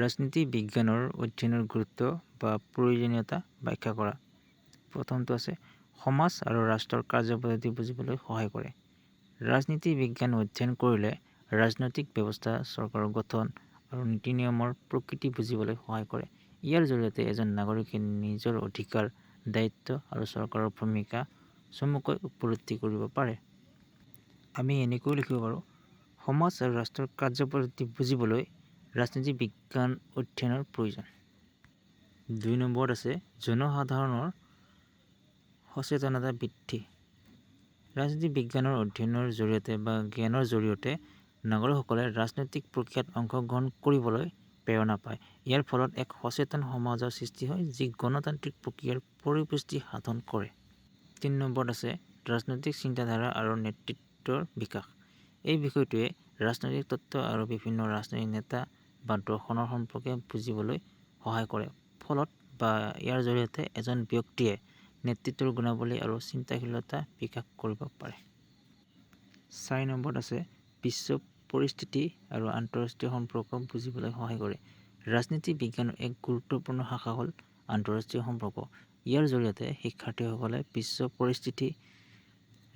ৰাজনীতি বিজ্ঞানৰ অধ্যয়নৰ গুৰুত্ব বা প্ৰয়োজনীয়তা ব্যাখ্যা কৰা। প্ৰথমটো আছে সমাজ আৰু ৰাষ্ট্ৰৰ কাৰ্যপদ্ধতি বুজিবলৈ সহায় কৰে। ৰাজনীতি বিজ্ঞান অধ্যয়ন কৰিলে ৰাজনৈতিক ব্যৱস্থা, চৰকাৰৰ গঠন আৰু নীতি নিয়মৰ প্ৰকৃতি বুজিবলৈ সহায় কৰে। ইয়াৰ জৰিয়তে এজন নাগৰিকে নিজৰ অধিকাৰ, দায়িত্ব আৰু চৰকাৰৰ ভূমিকা চমুকৈ উপলব্ধি কৰিব পাৰে। আমি এনেকৈ লিখিব পাৰোঁ, সমাজ আৰু ৰাষ্ট্ৰৰ কাৰ্যপদ্ধতি বুজিবলৈ ৰাজনীতি বিজ্ঞান অধ্যয়নৰ প্ৰয়োজন। ২ নম্বৰত আছে জনসাধাৰণৰ সচেতনতা বৃদ্ধি। ৰাজনীতি বিজ্ঞানৰ অধ্যয়নৰ জৰিয়তে বা জ্ঞানৰ জৰিয়তে নাগৰিকসকলে ৰাজনৈতিক প্ৰক্ৰিয়াত অংশগ্ৰহণ কৰিবলৈ প্ৰেৰণা পায়। ইয়াৰ ফলত এক সচেতন সমাজৰ সৃষ্টি হয়, যি গণতান্ত্ৰিক প্ৰক্ৰিয়াৰ পৰিপুষ্টি সাধন কৰে। ৩ নম্বৰত আছে ৰাজনৈতিক চিন্তাধাৰা আৰু নেতৃত্বৰ বিকাশ। এই বিষয়টোৱে ৰাজনৈতিক তত্ত্ব আৰু বিভিন্ন ৰাজনৈতিক নেতা বা দৰ্শনৰ সম্পৰ্কে বুজিবলৈ সহায় কৰে। ফলত বা ইয়াৰ জৰিয়তে এজন ব্যক্তিয়ে নেতৃত্বৰ গুণাৱলী আৰু চিন্তাশীলতা বিকাশ কৰিব পাৰে। ৪ নম্বৰত আছে বিশ্ব পৰিস্থিতি আৰু আন্তঃৰাষ্ট্ৰীয় সম্পৰ্ক বুজিবলৈ সহায় কৰে। ৰাজনীতি বিজ্ঞানৰ এক গুৰুত্বপূৰ্ণ শাখা হ'ল আন্তঃৰাষ্ট্ৰীয় সম্পৰ্ক। ইয়াৰ জৰিয়তে শিক্ষাৰ্থীসকলে বিশ্ব পৰিস্থিতি,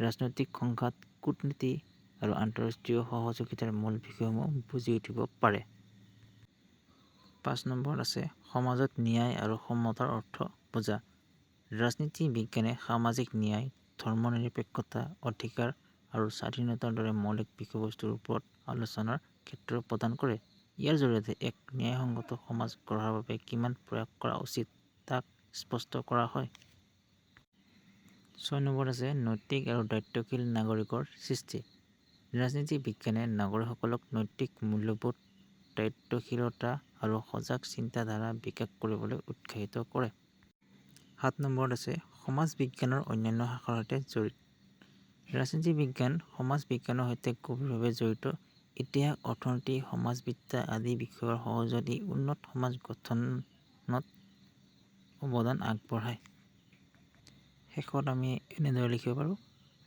ৰাজনৈতিক সংঘাত, কূটনীতি আৰু আন্তঃৰাষ্ট্ৰীয় সহযোগিতাৰ মূল বিষয়সমূহ বুজি উঠিব পাৰে। ৫ নম্বৰত আছে সমাজত ন্যায় আৰু সমতাৰ অৰ্থ বুজা। ৰাজনীতি বিজ্ঞানে সামাজিক ন্যায়, ধৰ্মনিৰপেক্ষতা, অধিকাৰ আৰু স্বাধীনতাৰ দৰে মৌলিক বিষয়বস্তুৰ ওপৰত আলোচনাৰ ক্ষেত্ৰ প্ৰদান কৰে। ইয়াৰ জৰিয়তে এক ন্যায়সংগত সমাজ গঢ়াৰ বাবে কিমান প্ৰয়াস কৰা উচিত তাক স্পষ্ট কৰা হয়। ৬ নম্বৰত আছে নৈতিক আৰু দায়িত্বশীল নাগৰিকৰ সৃষ্টি। ৰাজনীতি বিজ্ঞানে নাগৰিকসকলক নৈতিক মূল্যবোধ, দায়িত্বশীলতা আৰু সজাগ চিন্তাধাৰা বিকাশ কৰিবলৈ উৎসাহিত কৰে। ৭ নম্বৰত আছে সমাজ বিজ্ঞানৰ অন্যান্য শাখাৰ সৈতে জড়িত। ৰাজনীতি বিজ্ঞান সমাজ বিজ্ঞানৰ সৈতে গভীৰভাৱে জড়িত। ইতিহাস, অৰ্থনীতি, সমাজবিদ্যা আদি বিষয়ৰ সহযোগত ই উন্নত সমাজ গঠনত অৱদান আগবঢ়ায়। শেষত আমি এনেদৰে লিখিব পাৰোঁ,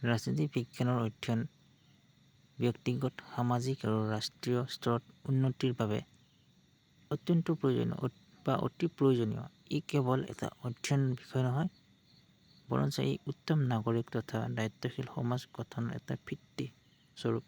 ৰাজনীতি বিজ্ঞানৰ অধ্যয়ন ব্যক্তিগত, সামাজিক আৰু ৰাষ্ট্ৰীয় স্তৰত উন্নতিৰ বাবে অত্যন্ত প্ৰয়োজনীয় বা অতি প্ৰয়োজনীয়। ই কেৱল এটা অধ্যয়ন বিষয় নহয়, বৰঞ্চ ই উত্তম নাগৰিক তথা দায়িত্বশীল সমাজ গঠনৰ এটা ভিত্তি স্বৰূপ।